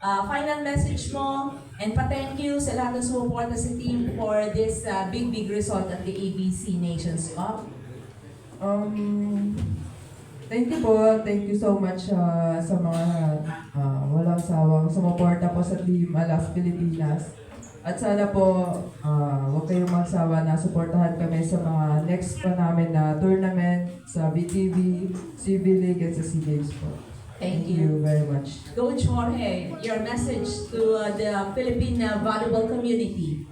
final message mo, and pa-thank you sa lahat ng sumuporta sa team for this big result at the ABC Nations Cup. Thank you po. Thank you so much sa mga walang sawang sumuporta po sa Team Alas Pilipinas. At sana po huwag kayong magsawa na suportahan kami sa mga next pa namin na tournament sa VTV, CB League at sa SEA Games po. Thank Thank you very much. Coach Jorge, your message to the Philippine volleyball community.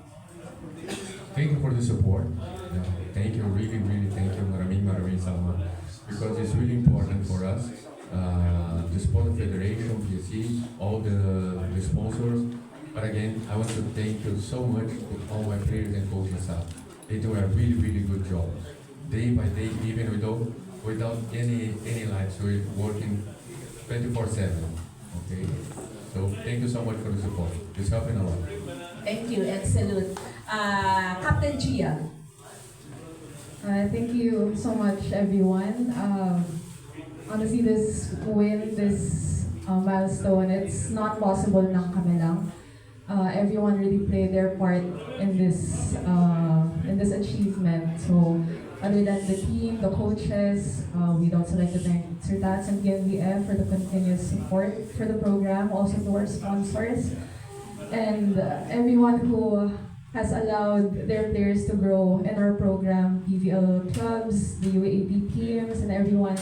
Thank you for the support. Thank you, really thank you. Maraming salamat. Because it's really important for us, the sport federation, PSC, all the sponsors. But again, I want to thank you so much to all my players and coaching staff. They do a really good job. Day by day, even without any lights, we're working 24/7. Okay? So thank you so much for the support. It's helping a lot. Thank you and salute. Captain Gia. Thank you so much, everyone. Honestly, this win, this milestone, it's not possible ng kami lang. Everyone really played their part in this achievement. So, other than the team, the coaches, we'd also like to thank Sir Tats and PNVF for the continuous support for the program, also to our sponsors, and everyone who has allowed their players to grow in our program, PVL clubs, the UAAP teams, and everyone.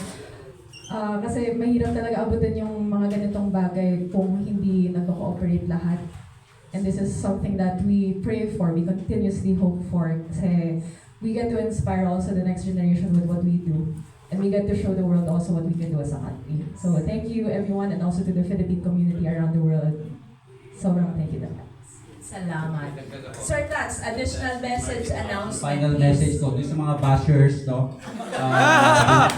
Kasi mahirap talaga abutin yung mga ganitong bagay kung hindi nag-cooperate lahat. And this is something that we pray for, we continuously hope for. Kasi we get to inspire also the next generation with what we do. And we get to show the world also what we can do as a country. So thank you everyone, and also to the Philippine community around the world. Sobrang thank you naman. Salamat. Sir Tats, additional message announcement, Final please. message ko dun sa mga bashers, no?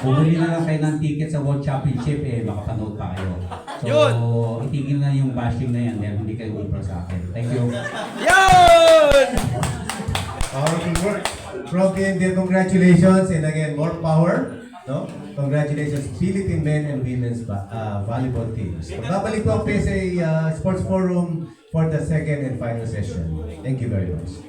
Bumili na lang kayo ng ticket sa World Championship, makapanood pa kayo. So, itigil na yung bashing na yan dahil hindi kayo upra sa akin. Thank you. Powerful work from PNB. Congratulations, and again, more power. No? Congratulations, Philippine men and women's volleyball teams. Babalik po ang PSA Sports Forum for the second and final session. Thank you very much.